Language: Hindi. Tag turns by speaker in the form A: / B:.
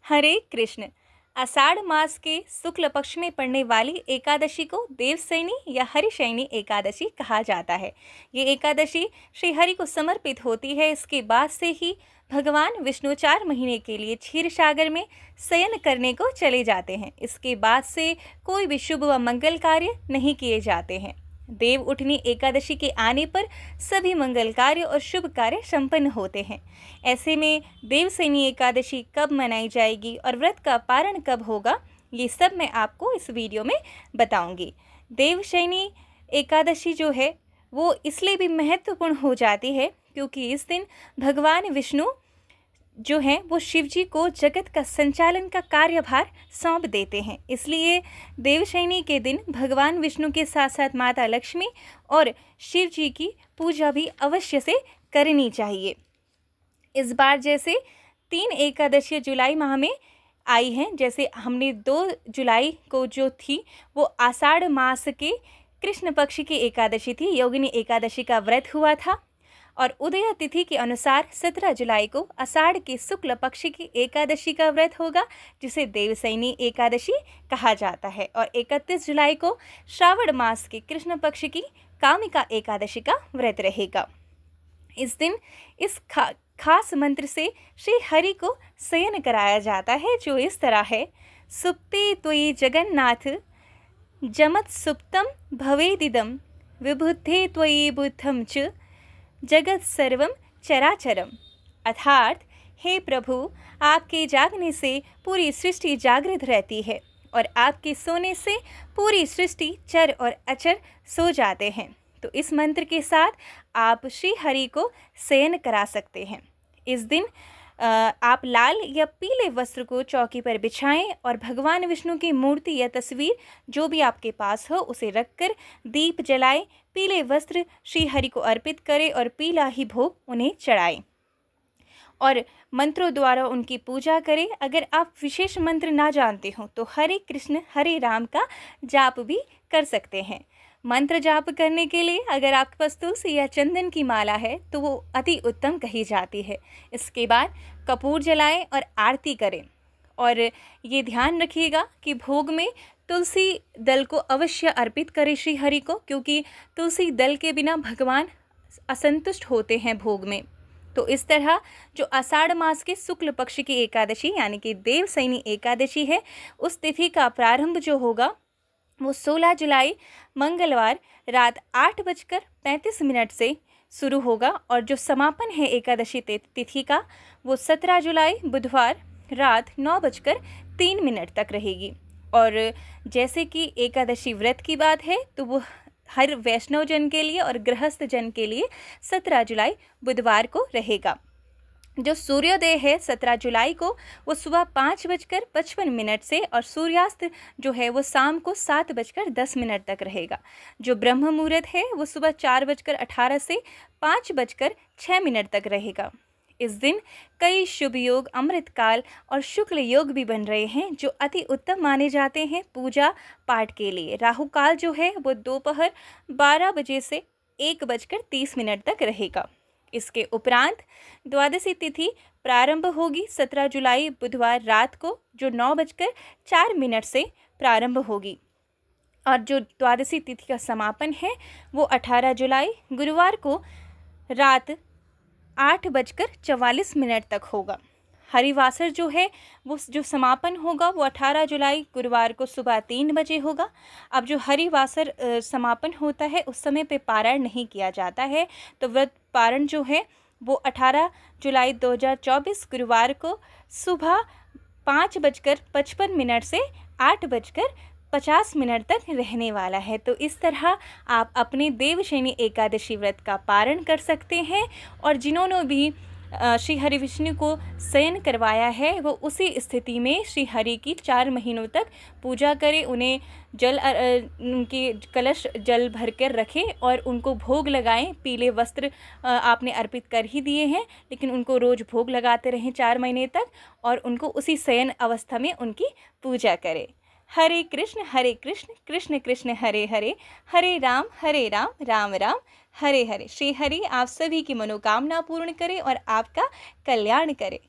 A: हरे कृष्ण। आषाढ़ मास के शुक्ल पक्ष में पड़ने वाली एकादशी को देवशयनी या हरिशयनी एकादशी कहा जाता है। ये एकादशी श्री हरि को समर्पित होती है। इसके बाद से ही भगवान विष्णु 4 महीने के लिए क्षीर सागर में शयन करने को चले जाते हैं। इसके बाद से कोई भी शुभ व मंगल कार्य नहीं किए जाते हैं। देव उठनी एकादशी के आने पर सभी मंगल कार्य और शुभ कार्य संपन्न होते हैं। ऐसे में देवशयनी एकादशी कब मनाई जाएगी और व्रत का पारण कब होगा, ये सब मैं आपको इस वीडियो में बताऊंगी। देवशयनी एकादशी जो है वो इसलिए भी महत्वपूर्ण हो जाती है क्योंकि इस दिन भगवान विष्णु जो हैं वो शिव जी को जगत का संचालन का कार्यभार सौंप देते हैं। इसलिए देवशयनी के दिन भगवान विष्णु के साथ साथ माता लक्ष्मी और शिव जी की पूजा भी अवश्य से करनी चाहिए। इस बार जैसे 3 एकादशी जुलाई माह में आई हैं, जैसे हमने 2 जुलाई को जो थी वो आषाढ़ मास के कृष्ण पक्ष की एकादशी थी, योगिनी एकादशी का व्रत हुआ था। और उदय तिथि के अनुसार 17 जुलाई को आषाढ़ के शुक्ल पक्ष की एकादशी का व्रत होगा, जिसे देवशयनी एकादशी कहा जाता है। और 31 जुलाई को श्रावण मास के कृष्ण पक्ष की कामिका एकादशी का व्रत रहेगा। इस दिन इस खास मंत्र से श्री हरि को शयन कराया जाता है, जो इस तरह है। सुप्ते त्वयि जगन्नाथ जमत सुप्तम भवेदिदम विबुद्धे त्वयि बुद्धम च जगत सर्वम चराचरम। अर्थात हे प्रभु, आपके जागने से पूरी सृष्टि जागृत रहती है और आपके सोने से पूरी सृष्टि चर और अचर सो जाते हैं। तो इस मंत्र के साथ आप श्री हरि को शयन करा सकते हैं। इस दिन आप लाल या पीले वस्त्र को चौकी पर बिछाएं और भगवान विष्णु की मूर्ति या तस्वीर जो भी आपके पास हो उसे रखकर दीप जलाएं, पीले वस्त्र श्री हरि को अर्पित करें और पीला ही भोग उन्हें चढ़ाएं और मंत्रों द्वारा उनकी पूजा करें। अगर आप विशेष मंत्र ना जानते हो तो हरे कृष्ण हरे राम का जाप भी कर सकते हैं। मंत्र जाप करने के लिए अगर आपके पास तुलसी या चंदन की माला है तो वो अति उत्तम कही जाती है। इसके बाद कपूर जलाएं और आरती करें और ये ध्यान रखिएगा कि भोग में तुलसी दल को अवश्य अर्पित करें श्री हरि को, क्योंकि तुलसी दल के बिना भगवान असंतुष्ट होते हैं भोग में। तो इस तरह जो आषाढ़ मास के शुक्ल पक्ष की एकादशी यानी कि देवशयनी एकादशी है, उस तिथि का प्रारंभ जो होगा वो 16 जुलाई मंगलवार रात 8:35 से शुरू होगा और जो समापन है एकादशी तिथि का वो 17 जुलाई बुधवार रात 9:03 तक रहेगी। और जैसे कि एकादशी व्रत की बात है तो वो हर वैष्णव जन के लिए और गृहस्थ जन के लिए 17 जुलाई बुधवार को रहेगा। जो सूर्योदय है 17 जुलाई को वो सुबह 5:55 से और सूर्यास्त जो है वो शाम को 7:10 तक रहेगा। जो ब्रह्म मुहूर्त है वो सुबह 4:18 से 5:06 तक रहेगा। इस दिन कई शुभ योग, अमृतकाल और शुक्ल योग भी बन रहे हैं जो अति उत्तम माने जाते हैं पूजा पाठ के लिए। राहु काल जो है वो दोपहर 12 बजे से 1:30 तक रहेगा। इसके उपरांत द्वादशी तिथि प्रारंभ होगी 17 जुलाई बुधवार रात को, जो 9:04 से प्रारंभ होगी। और जो द्वादशी तिथि का समापन है वो 18 जुलाई गुरुवार को रात 8:44 तक होगा। हरिवासर जो है वो जो समापन होगा वो 18 जुलाई गुरुवार को सुबह 3 बजे होगा। अब जो हरिवासर समापन होता है उस समय पे पारायण नहीं किया जाता है, तो व्रत पारण जो है वो 18 जुलाई 2024 गुरुवार को सुबह 5:55 से 8:50 तक रहने वाला है। तो इस तरह आप अपने देवशयनी एकादशी व्रत का पारण कर सकते हैं और जिन्होंने भी श्री हरि विष्णु को शयन करवाया है वो उसी स्थिति में श्री हरि की 4 महीनों तक पूजा करें। उन्हें उनके कलश जल भर कर रखें और उनको भोग लगाएं। पीले वस्त्र आपने अर्पित कर ही दिए हैं, लेकिन उनको रोज़ भोग लगाते रहें 4 महीने तक और उनको उसी शयन अवस्था में उनकी पूजा करें। हरे कृष्ण कृष्ण कृष्ण हरे हरे, हरे राम राम राम हरे हरे। श्री हरि आप सभी की मनोकामना पूर्ण करे और आपका कल्याण करे।